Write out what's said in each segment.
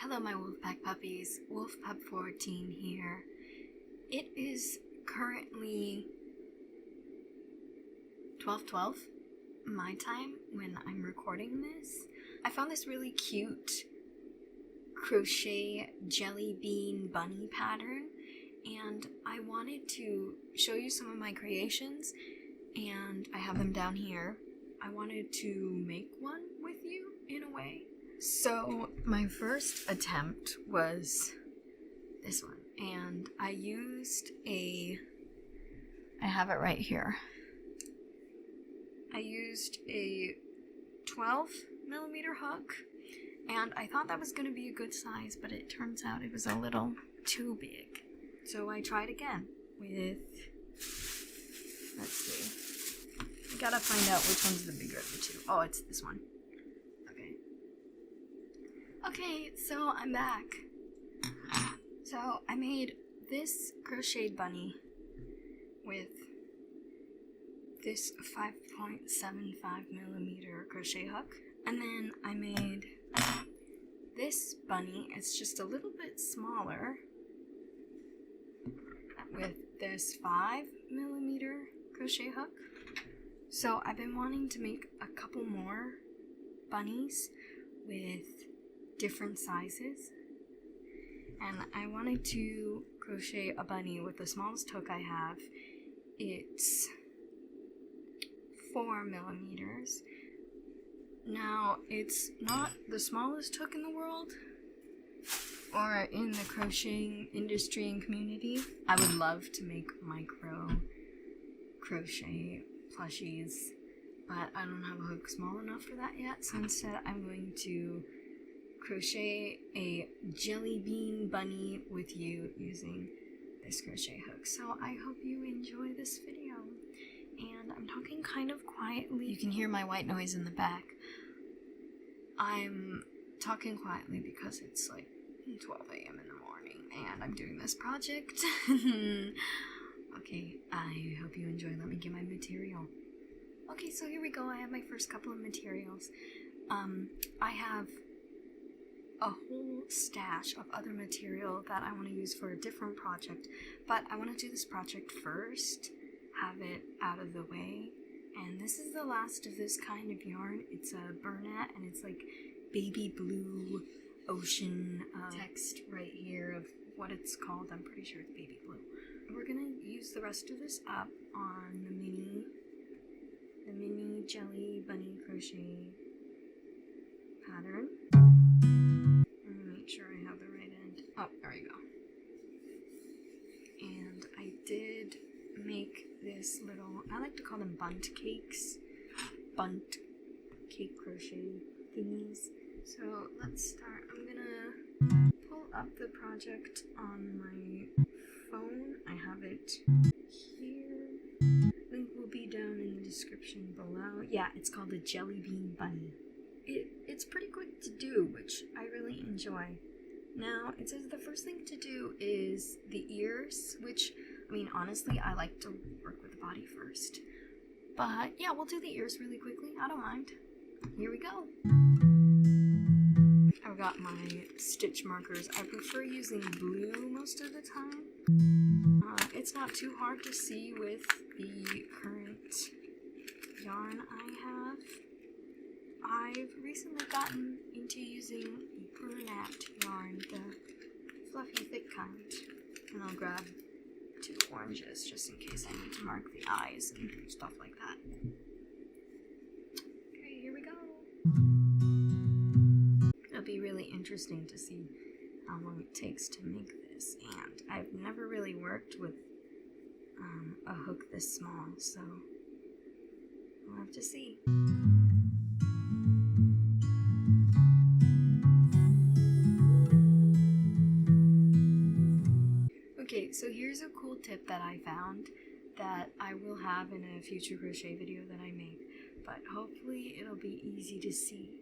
Hello my Wolfpack puppies, Wolfpup14 here. It is currently 12:12 my time when I'm recording this. I found this really cute crochet jelly bean bunny pattern and I wanted to show you some of my creations, and I have them down here. I wanted to make one with you in a way. So my first attempt was this one, and I have it right here. I used a 12mm hook, and I thought that was going to be a good size, but it turns out it was a little too big. So I tried again with, let's see, I gotta find out which one's the bigger of the two. Oh, it's this one. Okay, so I'm back. So I made this crocheted bunny with this 5.75mm crochet hook, and then I made this bunny. It's just a little bit smaller with this 5mm crochet hook. So I've been wanting to make a couple more bunnies with different sizes, and I wanted to crochet a bunny with the smallest hook I have. It's 4mm. Now, it's not the smallest hook in the world or in the crocheting industry and community. I would love to make micro crochet plushies, but I don't have a hook small enough for that yet, so instead I'm going to crochet a jelly bean bunny with you using this crochet hook. So I hope you enjoy this video, and I'm talking kind of quietly. You can hear my white noise in the back. I'm talking quietly because it's like 12 a.m. in the morning and I'm doing this project. Okay, I hope you enjoy. Let me get my material. Okay, so here we go. I have my first couple of materials. I have a whole stash of other material that I want to use for a different project, but I want to do this project first, have it out of the way. And this is the last of this kind of yarn. It's a Bernat, and it's like baby blue ocean text right here of what it's called. I'm pretty sure it's baby blue. We're gonna use the rest of this up on the mini jelly bunny crochet pattern. Make sure I have the right end. Oh, there we go. And I did make this little, I like to call them bunt cakes, bunt cake crochet thingies. So let's start. I'm gonna pull up the project on my phone. I have it here. Link will be down in the description below. Yeah, it's called the Jelly Bean Bunny. It's pretty quick to do, which I really enjoy. Now, it says the first thing to do is the ears, which, I mean, honestly, I like to work with the body first. But, yeah, we'll do the ears really quickly. I don't mind. Here we go. I've got my stitch markers. I prefer using blue most of the time. It's not too hard to see with the current yarn I have. I've recently gotten into using Bernat yarn, the fluffy thick kind, and I'll grab 2 oranges just in case I need to mark the eyes and stuff like that. Okay, here we go. It'll be really interesting to see how long it takes to make this, and I've never really worked with a hook this small, so we'll have to see. Okay, so here's a cool tip that I found that I will have in a future crochet video that I make, but hopefully it'll be easy to see.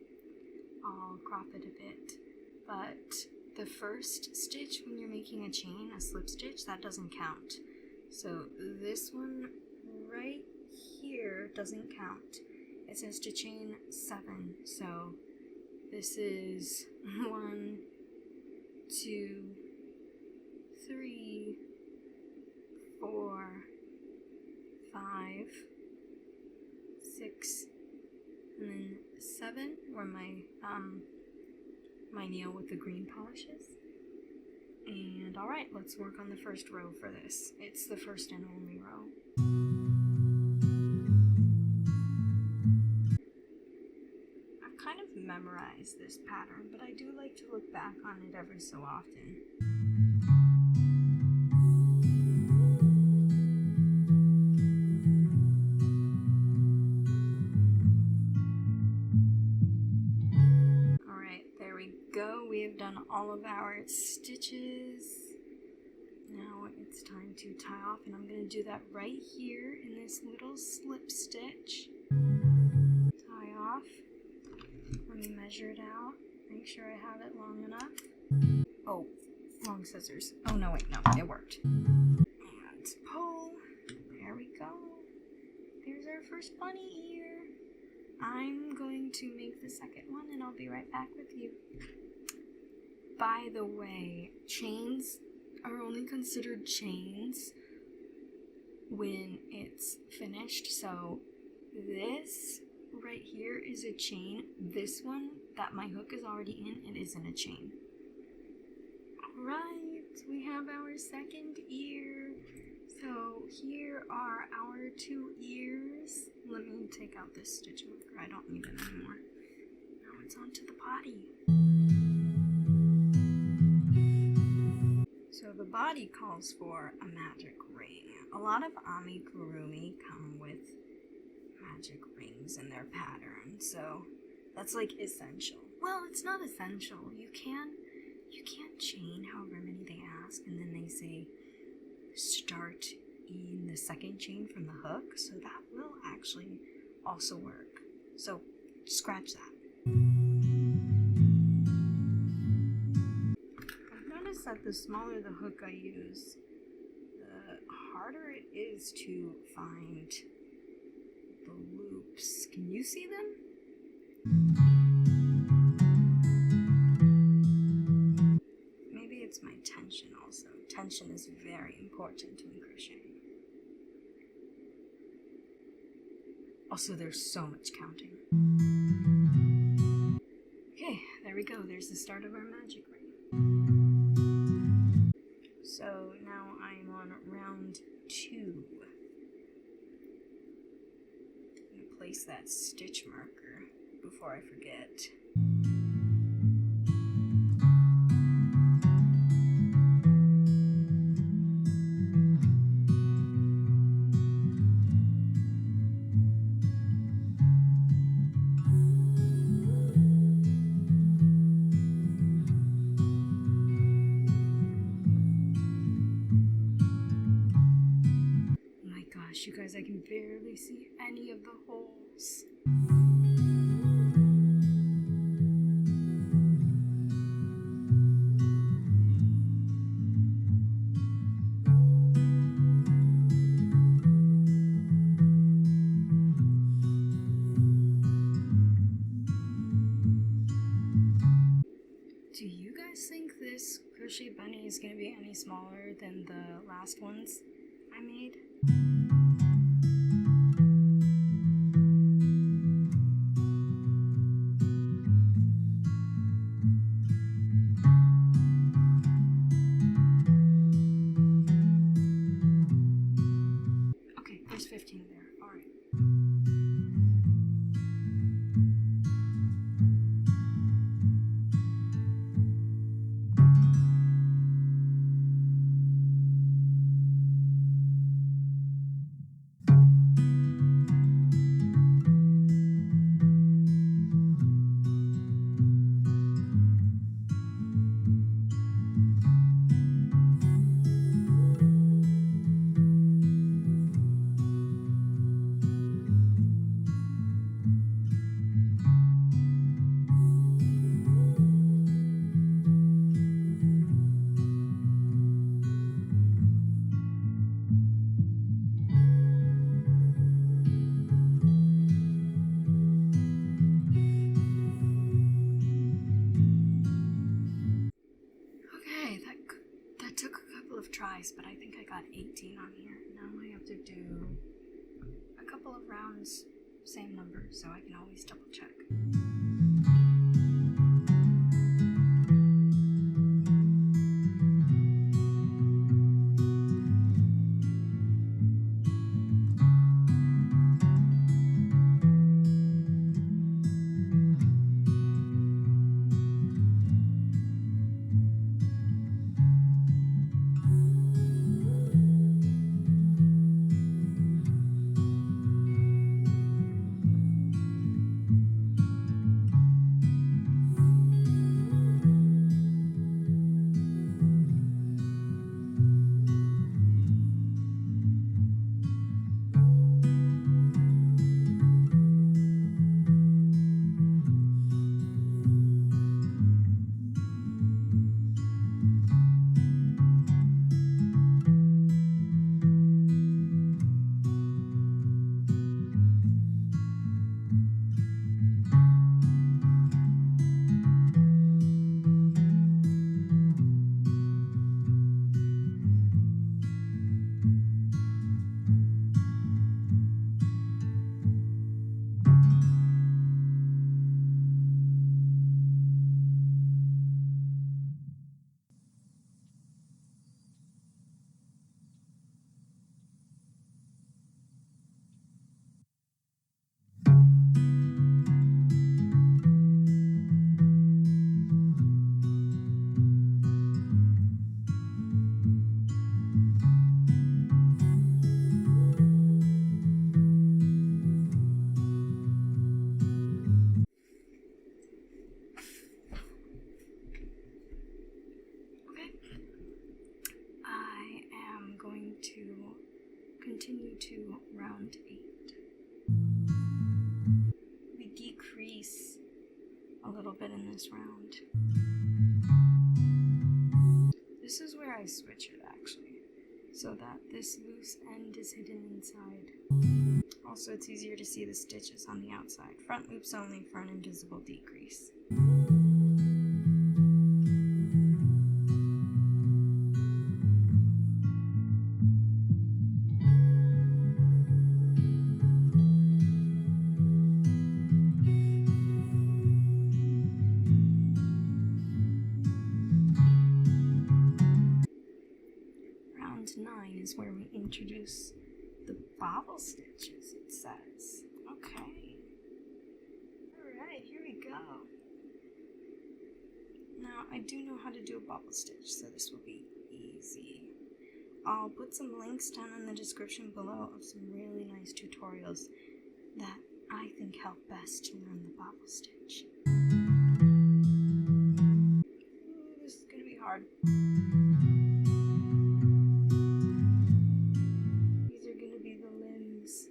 I'll crop it a bit, but the first stitch when you're making a chain, a slip stitch, that doesn't count. So this one right here doesn't count. It says to chain 7, so this is 1, 2, 3, 4, 5, 6, and then 7, where my nail with the green polishes. And alright, let's work on the first row for this. It's the first and only row. I've kind of memorized this pattern, but I do like to look back on it every so often. We have done all of our stitches. Now it's time to tie off, and I'm going to do that right here in this little slip stitch. Tie off. Let me measure it out. Make sure I have it long enough. Oh, wrong scissors. Oh no, wait, no, it worked. And pull. There we go. There's our first bunny ear. I'm going to make the second one, and I'll be right back with you. By the way, chains are only considered chains when it's finished. So this right here is a chain. This one that my hook is already in, it isn't a chain. Alright, we have our second ear. So here are our 2 ears. Let me take out this stitch marker. I don't need it anymore. Now it's onto the body. So the body calls for a magic ring. A lot of amigurumi come with magic rings in their pattern, so that's like essential. Well, it's not essential. You can chain however many they ask, and then they say start in the second chain from the hook, so that will actually also work. So scratch that. That the smaller the hook I use, the harder it is to find the loops. Can you see them? Maybe it's my tension also. Tension is very important in crocheting. Also, there's so much counting. Okay, there we go. There's the start of our magic ring. So now I'm on round 2. I'm going to place that stitch marker before I forget. You guys, I can barely see any of the holes. Do you guys think this crochet bunny is going to be any smaller than the last ones I made? Okay, there's 15 there. All right. took a couple of tries, but I think I got 18 on here. Now I have to do a couple of rounds, same number, so I can always double check. To continue to round 8. We decrease a little bit in this round. This is where I switch it actually, so that this loose end is hidden inside. Also, it's easier to see the stitches on the outside. Front loops only for an invisible decrease. Round 9 is where we introduce the bobble stitches, it says. Okay. Alright, here we go. Now, I do know how to do a bobble stitch, so this will be easy. I'll put some links down in the description below of some really nice tutorials that I think help best to learn the bobble stitch. Ooh, this is gonna be hard. These are gonna be the limbs.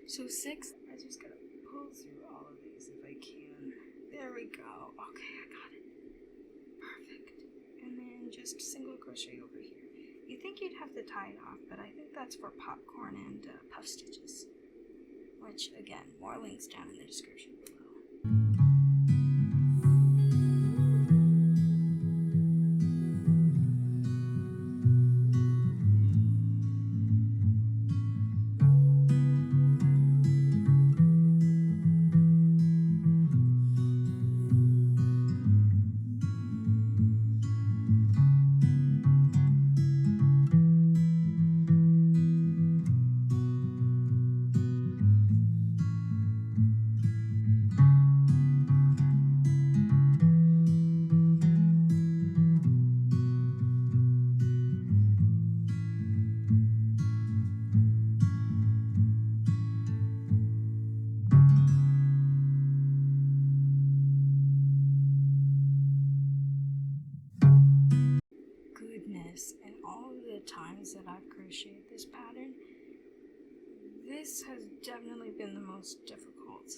So 6, I just gotta pull through all of these if I can. There we go. Okay, I got it. Perfect. And then just single crochet over here. You think you'd have to tie it off, but I think that's for popcorn and puff stitches. Which, again, more links down in the description below. And all of the times that I've crocheted this pattern, this has definitely been the most difficult.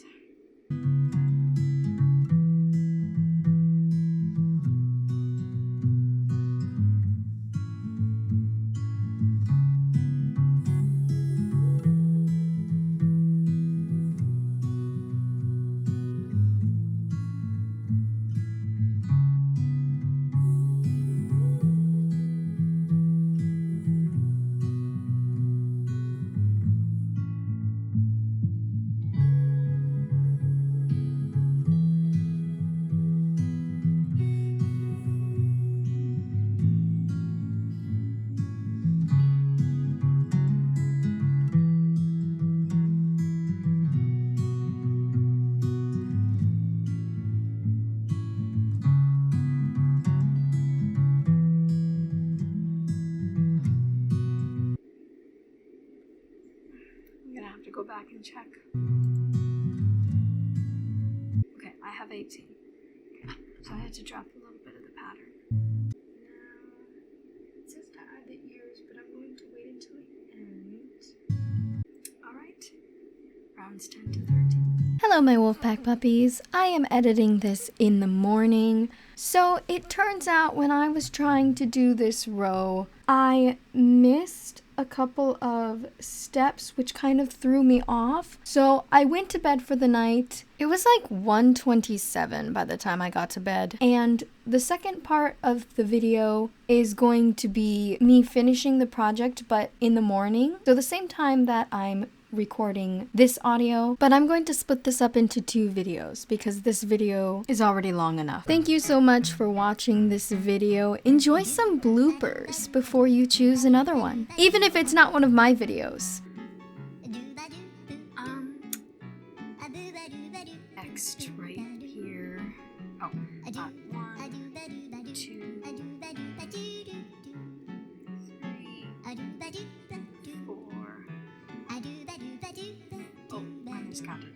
can check. Okay, I have 18. Okay, so I had to drop a little bit of the pattern. Now, it says to add the ears, but I'm going to wait until it ends. Alright, rounds 10 to 13. Hello, my Wolfpack puppies. I am editing this in the morning. So it turns out when I was trying to do this row, I missed a couple of steps which kind of threw me off. So I went to bed for the night. It was like 1:27 by the time I got to bed. And the second part of the video is going to be me finishing the project, but in the morning. So the same time that I'm recording this audio, but I'm going to split this up into 2 videos because this video is already long enough. Thank you so much for watching this video. Enjoy some bloopers before you choose another one, even if it's not one of my videos. Next right here. Oh, 1, 2, 3, 4. Oh, I miscounted.